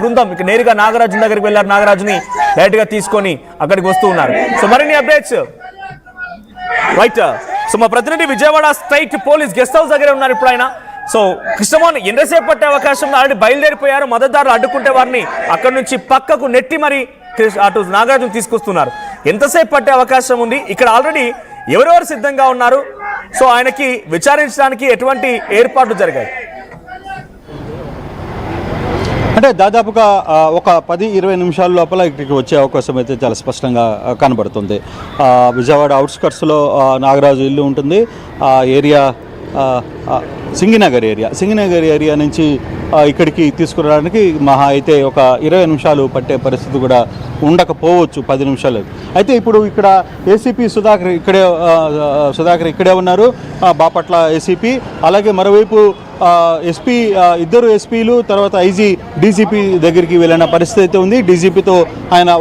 బృందం ఇక నేరుగా నాగరాజు దగ్గరికి వెళ్ళారు. నాగరాజుని డైరెక్ట్ గా తీసుకొని అక్కడికి వస్తూ ఉన్నారు. సో మరిన్ని అప్డేట్స్ రైట్. సో మా ప్రతినిధి Vijayawada state police guest house దగ్గర ఉన్నారు ఇప్పుడు ఆయన. సో కృష్ణమోహన్ ఎంతసేపు పట్టే అవకాశం ఆల్రెడీ బయలుదేరిపోయారు. మద్దతుదారులు అడ్డుకుంటే వారిని అక్కడి నుంచి పక్కకు నెట్టి మరి అటు నాగరాజును తీసుకొస్తున్నారు. ఎంతసేపు పట్టే అవకాశం ఉంది? ఇక్కడ ఆల్రెడీ ఎవరెవరు సిద్ధంగా ఉన్నారు? సో ఆయనకి విచారించడానికి ఎటువంటి ఏర్పాట్లు జరిగాయి? అంటే దాదాపుగా ఒక 10-20 నిమిషాల లోపల ఇక్కడికి వచ్చే అవకాశం అయితే చాలా స్పష్టంగా కనబడుతుంది. విజయవాడ అవుట్స్కట్స్లో నాగరాజు ఇల్లు ఉంటుంది. ఏరియా సింగినగర్ ఏరియా నుంచి ఇక్కడికి తీసుకురావడానికి మహా అయితే ఒక 20 నిమిషాలు పట్టే పరిస్థితి కూడా ఉండకపోవచ్చు, 10 నిమిషాలు. అయితే ఇప్పుడు ఇక్కడ ఏసీపీ సుధాకర్ ఇక్కడే ఉన్నారు, బాపట్ల ఏసీపీ. అలాగే మరోవైపు ఎస్పీ, ఇద్దరు ఎస్పీలు, తర్వాత ఐజీ డీజీపీ దగ్గరికి వెళ్ళిన పరిస్థితి అయితే ఉంది. డీజీపీతో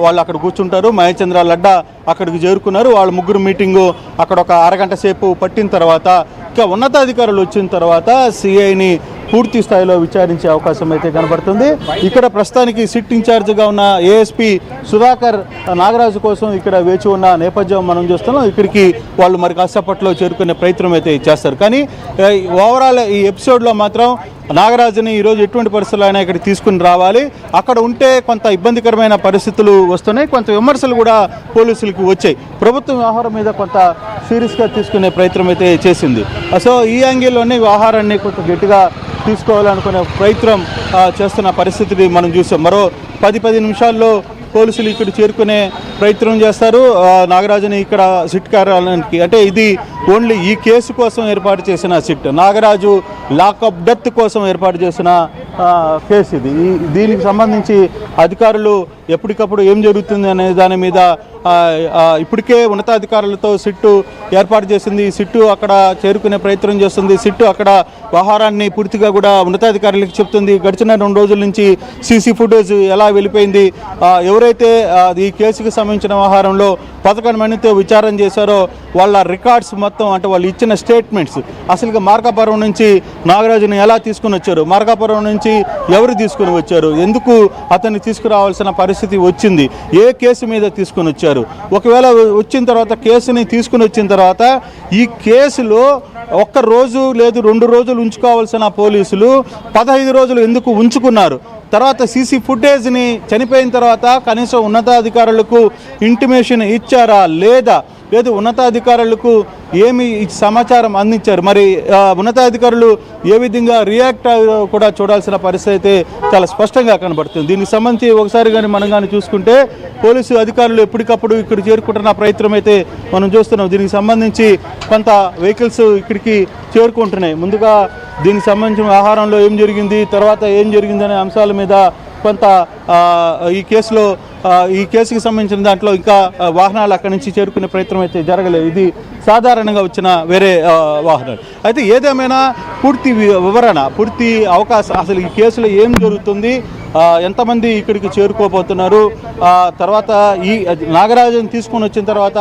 వాళ్ళు అక్కడ కూర్చుంటారు. మహేచంద్ర లడ్డా అక్కడికి చేరుకున్నారు. వాళ్ళ ముగ్గురు మీటింగు అక్కడ ఒక అరగంట సేపు పట్టిన తర్వాత ఇక ఉన్నతాధికారులు వచ్చిన తర్వాత సిఐని పూర్తి స్థాయిలో విచారించే అవకాశం అయితే కనబడుతుంది. ఇక్కడ ప్రస్తుతానికి సిట్ ఇన్ఛార్జ్గా ఉన్న ఏఎస్పీ సుధాకర్ నాగరాజు కోసం ఇక్కడ వేచి ఉన్న నేపథ్యం మనం చూస్తున్నాం. ఇక్కడికి వాళ్ళు మరి కాసేపట్లో చేరుకునే ప్రయత్నం అయితే చేస్తారు. కానీ ఓవరాల్ ఈ ఎపిసోడ్లో మాత్రం నాగరాజుని ఈరోజు ఎటువంటి పరిస్థితులు అయినా ఇక్కడికి తీసుకుని రావాలి. అక్కడ ఉంటే కొంత ఇబ్బందికరమైన పరిస్థితులు వస్తున్నాయి. కొంత విమర్శలు కూడా పోలీసులకు వచ్చాయి. ప్రభుత్వం వ్యవహారం మీద కొంత సీరియస్గా తీసుకునే ప్రయత్నం అయితే చేసింది. సో ఈ యాంగిల్లోనే వ్యవహారాన్ని కొంత గట్టిగా తీసుకోవాలనుకునే ప్రయత్నం చేస్తున్న పరిస్థితిని మనం చూసాం. మరో 10 నిమిషాల్లో పోలీసులు ఇక్కడ చేరుకునే ప్రయత్నం చేస్తారు. నాగరాజుని ఇక్కడ సిట్ కార్యాలయానికి, అంటే ఇది ఓన్లీ ఈ కేసు కోసం ఏర్పాటు చేసిన సిట్, నాగరాజు లాకప్ డెత్ కోసం ఏర్పాటు చేసిన కేసు ఇది. దీనికి సంబంధించి అధికారులు ఎప్పటికప్పుడు ఏం జరుగుతుంది అనే దాని మీద ఇప్పటికే ఉన్నతాధికారులతో సిట్టు ఏర్పాటు చేసింది. సిట్టు అక్కడ చేరుకునే ప్రయత్నం చేస్తుంది. సిట్టు అక్కడ వ్యవహారాన్ని పూర్తిగా కూడా ఉన్నతాధికారులకు చెప్తుంది. గడిచిన 2 రోజుల నుంచి సీసీ ఫుటేజ్ ఎలా వెళ్ళిపోయింది, ఎవరైతే ఈ కేసుకు సంబంధించిన వ్యవహారంలో 11 మందితో విచారణ చేశారో వాళ్ళ రికార్డ్స్ మొత్తం, అంటే వాళ్ళు ఇచ్చిన స్టేట్మెంట్స్, అసలుగా మార్కాపురం నుంచి నాగరాజుని ఎలా తీసుకుని వచ్చారు, మార్కాపురం నుంచి ఎవరు తీసుకుని వచ్చారు, ఎందుకు అతన్ని తీసుకురావాల్సిన పరిస్థితి వచ్చింది, ఏ కేసు మీద తీసుకుని వచ్చారు, ఒకవేళ వచ్చిన తర్వాత కేసుని తీసుకుని వచ్చిన తర్వాత ఈ కేసులో 1 రోజు లేదు 2 రోజులు ఉంచుకోవాల్సిన పోలీసులు 15 రోజులు ఎందుకు ఉంచుకున్నారు, తర్వాత సీసీ ఫుటేజ్ని చనిపోయిన తర్వాత కనీసం ఉన్నతాధికారులకు ఇంటిమేషన్ ఇచ్చారా లేదా, లేదు ఉన్నతాధికారులకు ఏమి సమాచారం అందించారు, మరి ఉన్నతాధికారులు ఏ విధంగా రియాక్ట్ కూడా చూడాల్సిన పరిస్థితి అయితే చాలా స్పష్టంగా కనబడుతుంది. దీనికి సంబంధించి ఒకసారి కానీ మనం కానీ చూసుకుంటే పోలీసు అధికారులు ఎప్పటికప్పుడు ఇక్కడ చేరుకుంటున్న ప్రయత్నం అయితే మనం చూస్తున్నాం. దీనికి సంబంధించి కొంత వెహికల్స్ ఇక్కడికి చేరుకుంటున్నాయి. ముందుగా దీనికి సంబంధించిన ఆహారంలో ఏం జరిగింది, తర్వాత ఏం జరిగిందనే అంశాల మీద కొంత ఈ కేసుకి సంబంధించిన దాంట్లో ఇంకా వాహనాలు అక్కడి నుంచి చేరుకునే ప్రయత్నం అయితే జరగలేదు. ఇది సాధారణంగా వచ్చిన వేరే వాహనాలు. అయితే ఏదేమైనా పూర్తి వివరణ, పూర్తి అవకాశం, అసలు ఈ కేసులో ఏం జరుగుతుంది, ఎంతమంది ఇక్కడికి చేరుకోబోతున్నారు, తర్వాత ఈ నాగరాజుని తీసుకొని వచ్చిన తర్వాత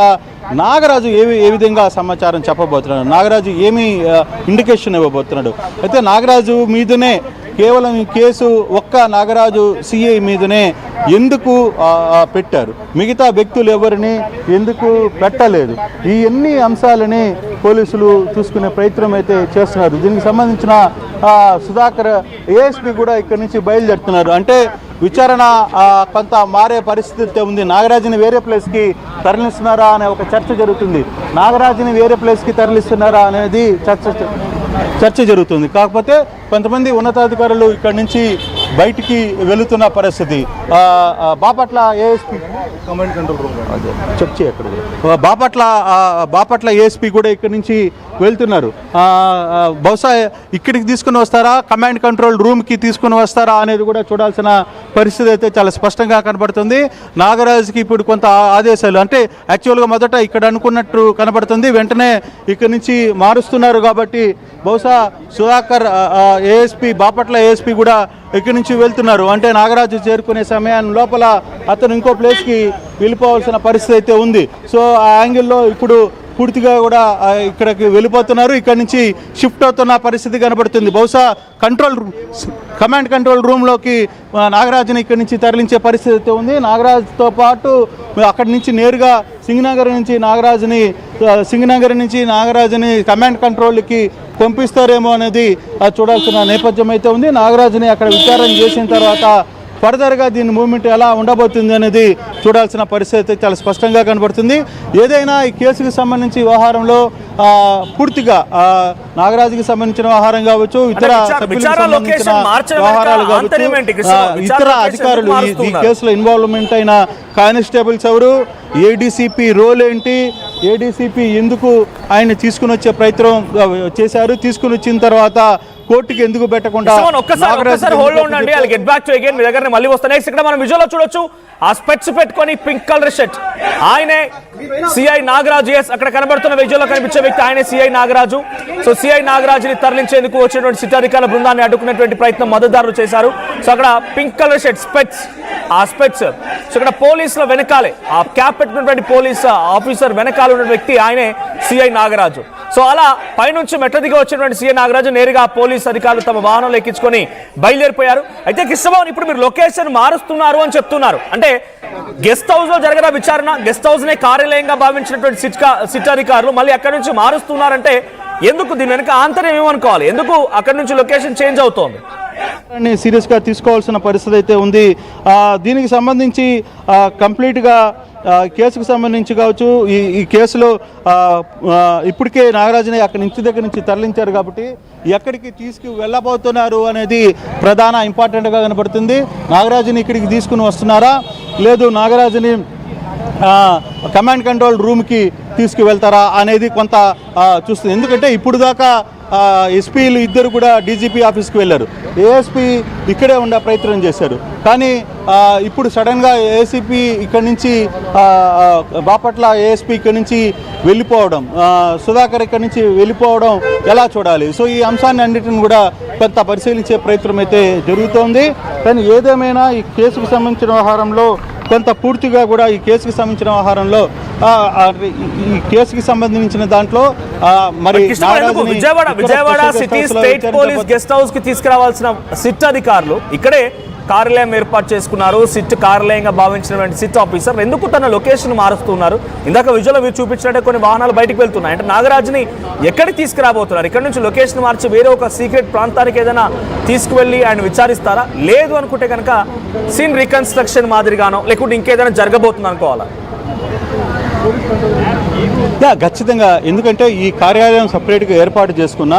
నాగరాజు ఏ విధంగా సమాచారం చెప్పబోతున్నాడు, నాగరాజు ఏమి ఇండికేషన్ ఇవ్వబోతున్నాడు. అయితే నాగరాజు మీదనే కేవలం ఈ కేసు ఒక్క నాగరాజు సిఐ మీదనే ఎందుకు పెట్టారు, మిగతా వ్యక్తులు ఎవరిని ఎందుకు పెట్టలేదు, ఈ అన్ని అంశాలని పోలీసులు చూసుకునే ప్రయత్నం అయితే చేస్తున్నారు. దీనికి సంబంధించిన సుధాకర్ ఏఎస్పీ కూడా ఇక్కడి నుంచి బయలుదేరుతున్నారు. అంటే విచారణ కొంత మారే పరిస్థితి ఉంది. నాగరాజుని వేరే ప్లేస్కి తరలిస్తున్నారా అనే ఒక చర్చ జరుగుతుంది. నాగరాజుని వేరే ప్లేస్కి తరలిస్తున్నారా అనేది చర్చ జరుగుతుంది. కాకపోతే కొంతమంది ఉన్నతాధికారులు ఇక్కడి నుంచి బయటికి వెళుతున్న పరిస్థితి. Bapatla ASP command control room చర్చ ఎక్కడ బాపట్ల ఏఎస్పీ కూడా ఇక్కడి నుంచి వెళ్తున్నారు. బహుశా ఇక్కడికి తీసుకుని వస్తారా, కమాండ్ కంట్రోల్ రూమ్కి తీసుకుని వస్తారా అనేది కూడా చూడాల్సిన పరిస్థితి అయితే చాలా స్పష్టంగా కనబడుతుంది. నాగరాజుకి ఇప్పుడు కొంత ఆదేశాలు, అంటే యాక్చువల్గా మొదట ఇక్కడ అనుకున్నట్టు కనబడుతుంది, వెంటనే ఇక్కడి నుంచి మారుస్తున్నారు. కాబట్టి బహుశా సుధాకర్ ఏఎస్పీ, బాపట్ల ఏఎస్పీ కూడా ఇక్కడి నుంచి వెళ్తున్నారు. అంటే నాగరాజు చేరుకునే సమయం లోపల అతను ఇంకో ప్లేస్కి వెళ్ళిపోవాల్సిన పరిస్థితి అయితే ఉంది. సో ఆ యాంగిల్లో ఇప్పుడు పూర్తిగా కూడా ఇక్కడికి వెళ్ళిపోతున్నారు. ఇక్కడ నుంచి షిఫ్ట్ అవుతున్న పరిస్థితి కనబడుతుంది. బహుశా కమాండ్ కంట్రోల్ రూమ్లోకి నాగరాజుని ఇక్కడి నుంచి తరలించే పరిస్థితి అయితే ఉంది. నాగరాజుతో పాటు అక్కడి నుంచి నేరుగా సింగనగర్ నుంచి నాగరాజుని కమాండ్ కంట్రోల్కి పంపిస్తారేమో అనేది చూడాల్సిన నేపథ్యం అయితే ఉంది. నాగరాజుని అక్కడ విచారణ చేసిన తర్వాత ఫర్దర్గా దీని మూవ్మెంట్ ఎలా ఉండబోతుంది అనేది చూడాల్సిన పరిస్థితి చాలా స్పష్టంగా కనబడుతుంది. ఏదైనా ఈ కేసుకు సంబంధించి వ్యవహారంలో పూర్తిగా నాగరాజుకి సంబంధించిన వ్యవహారం కావచ్చు, ఇతర వ్యవహారాలు కావచ్చు, ఇతర అధికారులు ఈ కేసులో ఇన్వాల్వ్మెంట్ అయిన కానిస్టేబుల్స్ ఎవరు, ఏడీసీపీ రోల్ ఏంటి, ఏడీసీపీ ఎందుకు ఆయన తీసుకుని వచ్చే ప్రయత్నం చేశారు, తీసుకుని వచ్చిన తర్వాత కోర్టుకి ఎందుకు పెట్టకుండా మళ్ళీ వస్తాయి. నెక్స్ట్ ఇక్కడ మనం విజువల్ లో చూడొచ్చు, ఆ స్పెట్స్ పెట్టుకొని పింక్ కలర్ షర్ట్ ఆయనే సిఐ నాగరాజు. అక్కడ కనబడుతున్న విజువల్ లో కనిపించే వ్యక్తి ఆయనే సిఐ నాగరాజు. సో సిఐ నాగరాజుని తరలించేందుకు వచ్చినటువంటి సిట్ అధికారుల బృందాన్ని అడ్డుకునేటువంటి ప్రయత్నం మద్దతుదారులు చేశారు. సో అక్కడ పింక్ కలర్ షర్ట్ స్పెట్స్, ఆ స్పెట్స్. సో ఇక్కడ పోలీసుల వెనకాలే ఆ క్యాప్ పెట్టుకున్నటువంటి పోలీస్ ఆఫీసర్ వెనకాల ఉన్న వ్యక్తి ఆయనే సిఐ నాగరాజు. సో అలా పైనుంచి మెట్ల దిగి వచ్చినటువంటి సీఐ నాగరాజు నేరుగా పోలీస్ అధికారులు తమ వాహనంలో ఎక్కించుకొని బయలుదేరిపోయారు. అయితే కృష్ణబాబు ఇప్పుడు మీరు లొకేషన్ మారుస్తున్నారు అని చెప్తున్నారు, అంటే గెస్ట్ హౌస్ లో జరిగిన విచారణ గెస్ట్ హౌస్ నే కార్యాలయంగా భావించినటువంటి సిట్ అధికారులు మళ్ళీ అక్కడి నుంచి మారుస్తున్నారంటే ఎందుకు, దీని వెనుక ఆంతర్యం ఏమనుకోవాలి, ఎందుకు అక్కడి నుంచి లొకేషన్ చేంజ్ అవుతోంది? సీరియస్గా తీసుకోవాల్సిన పరిస్థితి అయితే ఉంది. దీనికి సంబంధించి కంప్లీట్గా కేసుకు సంబంధించి కావచ్చు, ఈ కేసులో ఇప్పటికే నాగరాజుని అక్కడి నుంచి దగ్గర నుంచి తరలించారు కాబట్టి ఎక్కడికి తీసుకు వెళ్ళబోతున్నారు అనేది ప్రధాన ఇంపార్టెంట్గా కనబడుతుంది. నాగరాజుని ఇక్కడికి తీసుకుని వస్తున్నారా, లేదు నాగరాజుని కమాండ్ కంట్రోల్ రూమ్కి తీసుకువెళ్తారా అనేది కొంత చూస్తుంది. ఎందుకంటే ఇప్పుడు దాకా ఎస్పీలు ఇద్దరు కూడా డీజీపీ ఆఫీస్కి వెళ్ళారు, ఏఎస్పీ ఇక్కడే ఉండే ప్రయత్నం చేశారు. కానీ ఇప్పుడు సడన్గా ఏసీపీ ఇక్కడి నుంచి బాపట్ల ఏఎస్పీ ఇక్కడి నుంచి వెళ్ళిపోవడం, సుధాకర్ ఇక్కడి నుంచి వెళ్ళిపోవడం ఎలా చూడాలి? సో ఈ అంశాన్ని అన్నిటిని కూడా కొంత పరిశీలించే ప్రయత్నం అయితే జరుగుతోంది. కానీ ఏదేమైనా ఈ కేసుకు సంబంధించిన వ్యవహారంలో కొంత పూర్తిగా కూడా ఈ కేసుకి సంబంధించిన వ్యవహారంలో ఈ కేసుకి సంబంధించిన దాంట్లో మరి Vijayawada city state police guest house కి తీసుకురావాల్సిన సిట్ అధికారులు ఇక్కడే కార్యాలయం ఏర్పాటు చేసుకున్నారు. సిట్ కార్యాలయంగా భావించినటువంటి సిట్ ఆఫీసర్ ఎందుకు తన లొకేషన్ మారుస్తున్నారు? ఇందాక విజువల్ మీరు చూపించినట్టే కొన్ని వాహనాలు బయటకు వెళ్తున్నాయి, అంటే నాగరాజుని ఎక్కడికి తీసుకురాబోతున్నారు? ఇక్కడ నుంచి లొకేషన్ మార్చి వేరే ఒక సీక్రెట్ ప్రాంతానికి ఏదైనా తీసుకువెళ్ళి ఆయన విచారిస్తారా? లేదు అనుకుంటే కనుక సీన్ రీకన్స్ట్రక్షన్ మాదిరిగానో లేకుంటే ఇంకేదైనా జరగబోతుంది అనుకోవాలా? ఖచ్చితంగా, ఎందుకంటే ఈ కార్యాలయం సపరేట్గా ఏర్పాటు చేసుకున్న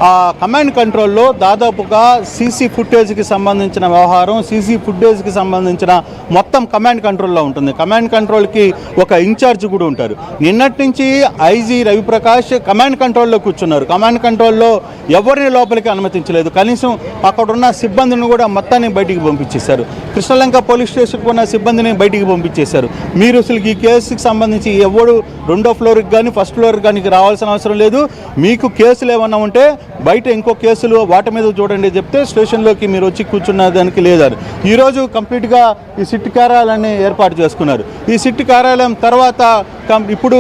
ఆ కమాండ్ కంట్రోల్లో దాదాపుగా సీసీ ఫుటేజ్కి సంబంధించిన వ్యవహారం, సీసీ ఫుటేజ్కి సంబంధించిన మొత్తం కమాండ్ కంట్రోల్లో ఉంటుంది. కమాండ్ కంట్రోల్కి ఒక ఇన్ఛార్జ్ కూడా ఉంటారు. నిన్నటి నుంచి ఐజీ రవిప్రకాష్ కమాండ్ కంట్రోల్లో కూర్చున్నారు. కమాండ్ కంట్రోల్లో ఎవరిని లోపలికి అనుమతించలేదు. కనీసం అక్కడున్న సిబ్బందిని కూడా మొత్తాన్ని బయటికి పంపించేశారు. కృష్ణలంక పోలీస్ స్టేషన్కి ఉన్న సిబ్బందిని బయటికి పంపించేశారు. మీరు అసలు ఈ కేసుకి సంబంధించి ఎవరు రెండో ఫ్లోర్కి కానీ ఫస్ట్ ఫ్లోర్కి కానీ రావాల్సిన అవసరం లేదు. మీకు కేసులు ఏమన్నా ఉంటే బయట ఇంకో కేసులు వాటి మీద చూడండి చెప్తే స్టేషన్లోకి మీరు వచ్చి కూర్చున్న దానికి లేదని ఈరోజు కంప్లీట్గా ఈ సిట్ కార్యాలయాన్ని ఏర్పాటు చేసుకున్నారు. ఈ సిట్ కార్యాలయం తర్వాత ఇప్పుడు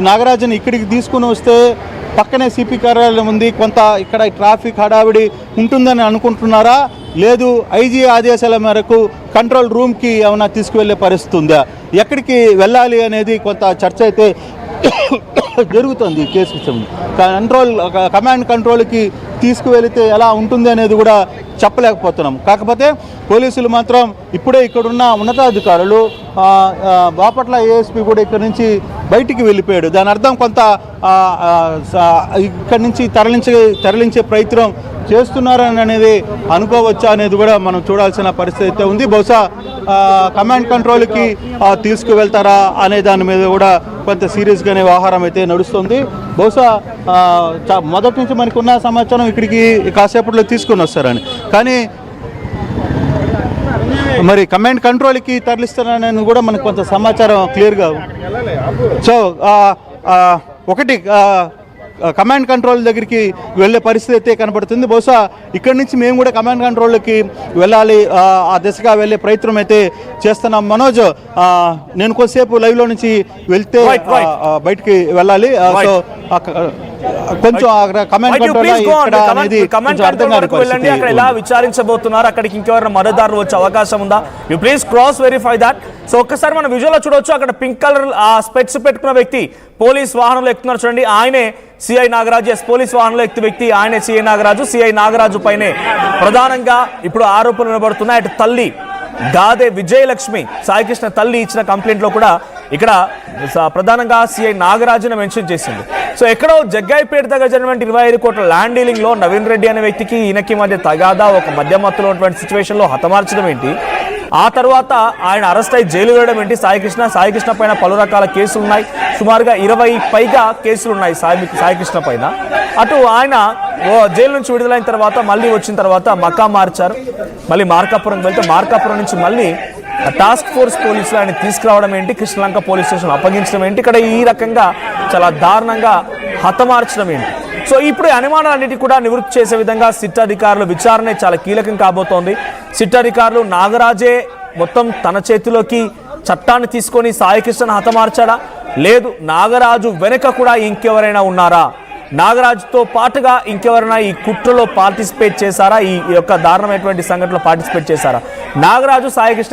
నాగరాజుని ఇక్కడికి తీసుకుని వస్తే పక్కనే సిపి కార్యాలయం ఉంది, కొంత ఇక్కడ ట్రాఫిక్ హడావిడి ఉంటుందని అనుకుంటున్నారా? లేదు ఐజీ ఆదేశాల మేరకు కంట్రోల్ రూమ్కి ఏమైనా తీసుకువెళ్ళే పరిస్థితి ఉందా? ఎక్కడికి వెళ్ళాలి అనేది కొంత చర్చ అయితే జరుగుతుంది. ఈ కేసుకి కమాండ్ కంట్రోల్కి తీసుకువెళితే ఎలా ఉంటుంది అనేది కూడా చెప్పలేకపోతున్నాం. కాకపోతే పోలీసులు మాత్రం ఇప్పుడే ఇక్కడున్న ఉన్నతాధికారులు బాపట్ల ఏఎస్పీ కూడా ఇక్కడ నుంచి బయటికి వెళ్ళిపోయాడు. దాని అర్థం కొంత ఇక్కడి నుంచి తరలించే ప్రయత్నం చేస్తున్నారని అనేది అనుకోవచ్చా అనేది కూడా మనం చూడాల్సిన పరిస్థితి అయితే ఉంది. బహుశా కమాండ్ కంట్రోల్కి తీసుకువెళ్తారా అనే దాని మీద కూడా కొంత సీరియస్గానే వ్యవహారం అయితే నడుస్తుంది. బహుశా మొదటి నుంచి మనకున్న సమాచారం ఇక్కడికి కాసేపట్లో తీసుకొని వస్తారని, కానీ మరి కమాండ్ కంట్రోల్కి తరలిస్తారని కూడా మనకు కొంత సమాచారం క్లియర్గా. సో ఒకటి కమాండ్ కంట్రోల్ దగ్గరికి వెళ్ళే పరిస్థితి అయితే కనబడుతుంది. బహుశా ఇక్కడి నుంచి మేము కూడా కమాండ్ కంట్రోల్కి వెళ్ళాలి, ఆ దిశగా వెళ్ళే ప్రయత్నం అయితే చేస్తున్నాం. మనోజ్, నేను కొద్దిసేపు లైవ్లో నుంచి వెళ్తే బయటికి వెళ్ళాలి. సో కొంచెం కమాండ్ కంట్రోల్ వెళ్ళండి, అక్కడ ఎలా విచారించబోతున్నారు, అక్కడికి ఇంకెవరైనా మద్దతుదారులు వచ్చే అవకాశం ఉందా, you please cross verify that. So ఒక్కసారి మనం విజువల్ లో చూడొచ్చు, అక్కడ పింక్ కలర్ ఆ స్పెట్స్ పెట్టుకున్న వ్యక్తి పోలీస్ వాహనంలో ఎక్కుతున్నారు చూడండి, ఆయనే సిఐ నాగరాజు. ఎస్, పోలీస్ వాహనంలో ఎక్కి వ్యక్తి ఆయనే సిఐ నాగరాజు. సిఐ నాగరాజు పైనే ప్రధానంగా ఇప్పుడు ఆరోపణలు వినబడుతున్నాయి. అటు తల్లి గాదే విజయలక్ష్మి, సాయికృష్ణ తల్లి ఇచ్చిన కంప్లైంట్ లో కూడా ఇక్కడ ప్రధానంగా సిఐ నాగరాజును మెన్షన్ చేసింది. సో ఎక్కడో జగ్గాయిపేట దగ్గర జరిగినటువంటి 25 కోట్ల ల్యాండ్ డీలింగ్ లో నవీన్ రెడ్డి అనే వ్యక్తికి ఈయనకి మధ్య తగాదా, ఒక మధ్యమత్తులో ఉన్నటువంటి సిచ్యువేషన్ లో హతమార్చడం ఏంటి, ఆ తర్వాత ఆయన అరెస్ట్ అయి జైలు వేయడం ఏంటి, సాయికృష్ణ పైన పలు రకాల కేసులు ఉన్నాయి, సుమారుగా 20 పైగా కేసులు ఉన్నాయి సాయికృష్ణ పైన. అటు ఆయన జైలు నుంచి విడుదలైన తర్వాత మళ్ళీ వచ్చిన తర్వాత మకా మార్చారు, మళ్ళీ మార్కాపురం వెళ్తే మార్కాపురం నుంచి మళ్ళీ టాస్క్ ఫోర్స్ పోలీసులు ఆయన తీసుకురావడం ఏంటి, కృష్ణలంక పోలీస్ స్టేషన్ అప్పగించడం ఏంటి, ఇక్కడ ఈ రకంగా చాలా దారుణంగా హతమార్చడం ఏంటి. సో ఇప్పుడు అనుమానాలన్నిటి కూడా నివృత్తి చేసే విధంగా సిట్ అధికారుల విచారణ చాలా కీలకం కాబోతోంది. సిట్ అధికారులు నాగరాజే మొత్తం తన చేతిలోకి చట్టాన్ని తీసుకొని సాయికృష్ణను హతమార్చాడా, లేదు నాగరాజు వెనుక కూడా ఇంకెవరైనా ఉన్నారా, నాగరాజుతో పాటుగా ఇంకెవరైనా ఈ కుట్రలో పార్టిసిపేట్ చేశారా, ఈ యొక్క దారుణమైనటువంటి సంఘటనలో పార్టిసిపేట్ చేశారా, నాగరాజు సాయికృష్ణ